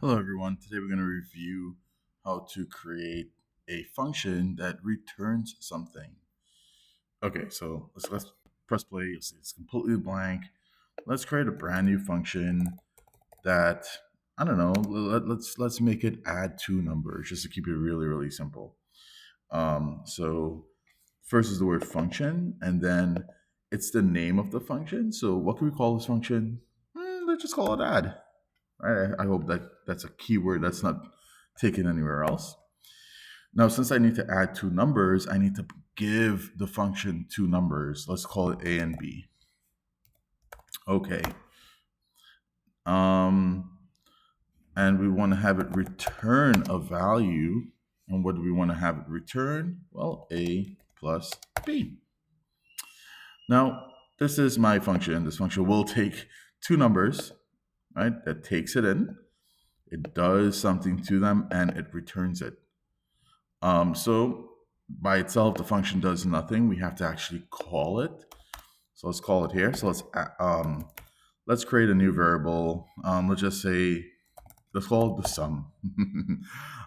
Hello everyone, today we're going to review how to create a function that returns something. Okay, so let's press play. You'll see it's completely blank. Let's create a brand new function that, I don't know, let's make it add two numbers just to keep it really simple. So first is the word function, and then it's the name of the function. So what can we call this function? Let's just call it add. I hope that that's a keyword that's not taken anywhere else. Now, since I need to add two numbers, I need to give the function two numbers. Let's call it A and B. Okay. Um, and we want to have it return a value. And what do we want to have it return? Well, A plus B. Now, this is my function. This function will take two numbers, right? That takes it in. It does something to them, and it returns it. So by itself, the function does nothing. We have to actually call it. So let's call it here. So let's create a new variable. Let's just say, let's call it the sum.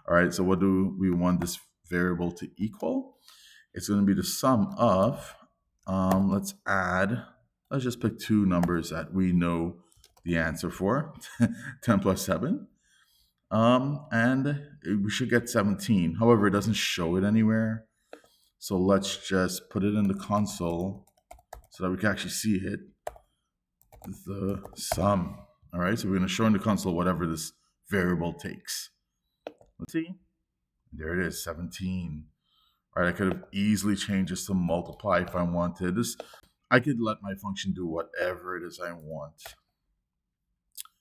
All right. So what do we want this variable to equal? It's going to be the sum of. Let's just pick two numbers that we know the answer for. 10 plus 7. And we should get 17. However, it doesn't show it anywhere. So let's just put it in the console so that we can actually see it. The sum. All right, so we're going to show in the console whatever this variable takes. Let's see. There it is, 17. All right, I could have easily changed this to multiply if I wanted. I could let my function do whatever it is I want.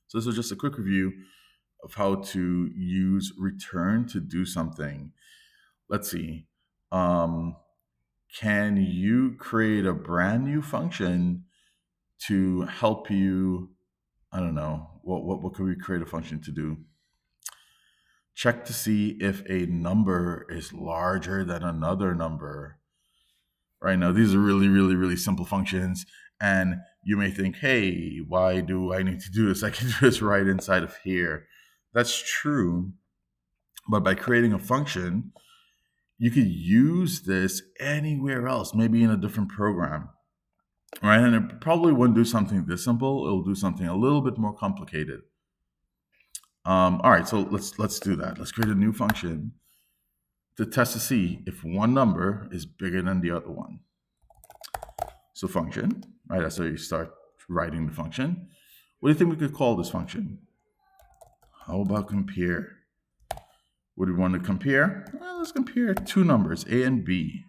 So this was just a quick review of how to use return to do something. Let's see. Can you create a brand new function to help you? I don't know. What could we create a function to do? Check to see if a number is larger than another number. Right now, these are really simple functions. And you may think, hey, why do I need to do this? I can do this right inside of here. That's true. But by creating a function, you could use this anywhere else, maybe in a different program, right? And it probably wouldn't do something this simple. It'll do something a little bit more complicated. All right, so let's do that. Let's create a new function to test to see if one number is bigger than the other one. So function, right? That's how you start writing the function. What do you think we could call this function? How about compare? What do we want to compare? Well, let's compare two numbers, A and B.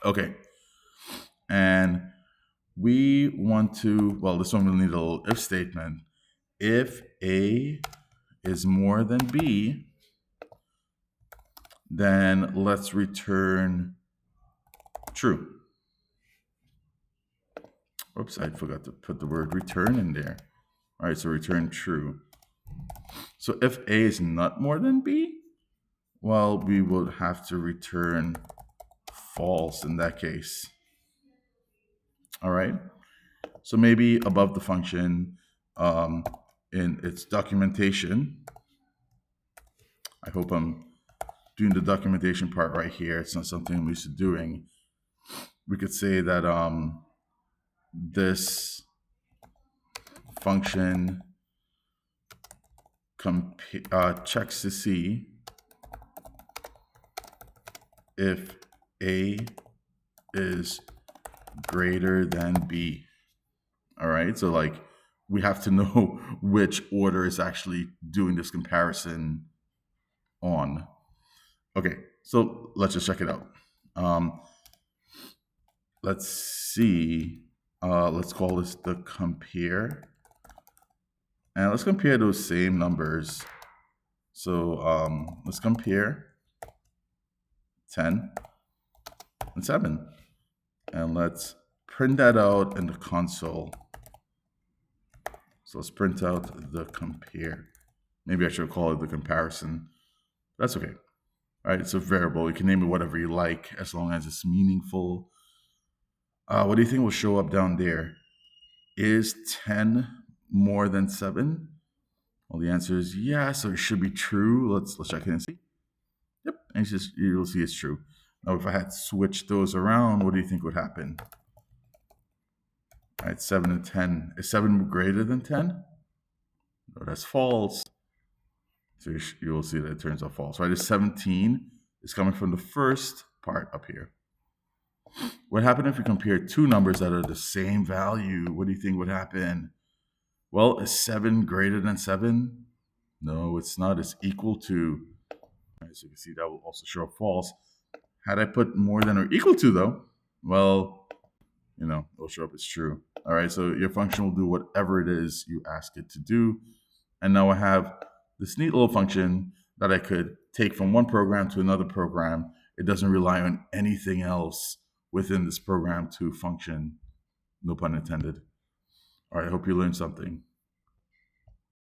Okay. And we want to, well, this one will need a little if statement. If A is more than B, then let's return true. Oops, I forgot to put the word return in there. All right, so return true. So if A is not more than B, well, we will have to return false in that case. All right. So maybe above the function, in its documentation, I hope I'm doing the documentation part right here. It's not something I'm used to doing. We could say that this function checks to see if A is greater than B. All right, so like we have to know which order is actually doing this comparison on. Okay, so let's just check it out. Let's see. Let's call this the compare. And let's compare those same numbers. So let's compare 10 and 7. And let's print that out in the console. So let's print out the compare. Maybe I should call it the comparison. That's okay. All right, it's a variable. You can name it whatever you like as long as it's meaningful. What do you think will show up down there? Is 10 more than 7? Well, the answer is yes, so it should be true. Let's check it and see. Yep, and you'll see it's true. Now, if I had switched those around, what do you think would happen? All right, 7 and 10. Is 7 greater than 10? No, that's false. So you'll see that it turns out false, right? It's 17 is coming from the first part up here. What happened if we compare two numbers that are the same value? What do you think would happen? Well, is 7 greater than 7? No, it's not. It's equal to. As you can see, that will also show up false. Had I put more than or equal to, though, well, it'll show up as true. All right, so your function will do whatever it is you ask it to do. And now I have this neat little function that I could take from one program to another program. It doesn't rely on anything else within this program to function. No pun intended. All right, I hope you learned something.